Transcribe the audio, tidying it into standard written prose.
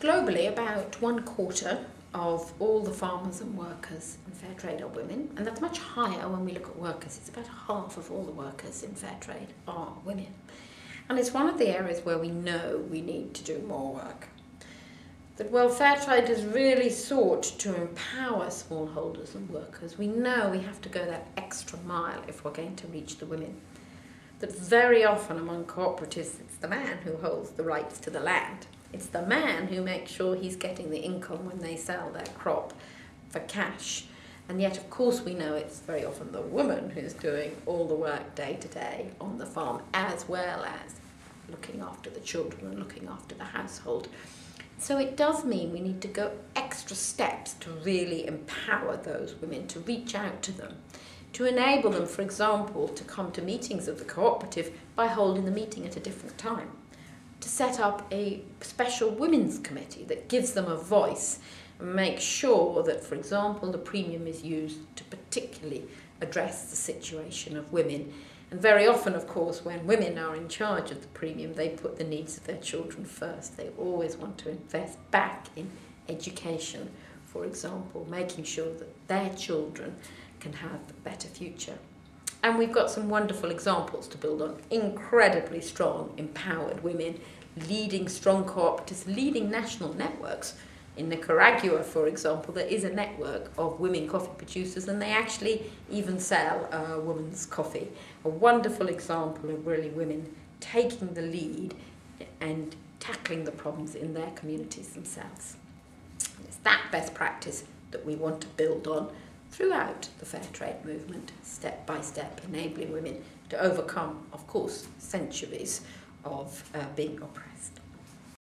Globally, about 1/4 of all the farmers and workers in Fairtrade are women, and that's much higher when we look at workers. It's about half of all the workers in Fairtrade are women. And it's one of the areas where we know we need to do more work. That, well, Fairtrade has really sought to empower smallholders and workers. We know we have to go that extra mile if we're going to reach the women. That very often among cooperatives, it's the man who holds the rights to the land. It's the man who makes sure he's getting the income when they sell their crop for cash. And yet, of course, we know it's very often the woman who's doing all the work day to day on the farm, as well as looking after the children and looking after the household. So it does mean we need to go extra steps to really empower those women, to reach out to them, to enable them, for example, to come to meetings of the cooperative by holding the meeting at a different time, to set up a special women's committee that gives them a voice and makes sure that, for example, the premium is used to particularly address the situation of women. And very often, of course, when women are in charge of the premium, they put the needs of their children first. They always want to invest back in education, for example, making sure that their children can have a better future. And we've got some wonderful examples to build on. Incredibly strong, empowered women, leading strong cooperatives, leading national networks. In Nicaragua, for example, there is a network of women coffee producers, and they actually even sell women's coffee. A wonderful example of really women taking the lead and tackling the problems in their communities themselves. And it's that best practice that we want to build on throughout the fair trade movement, step by step, enabling women to overcome, of course, centuries of being oppressed.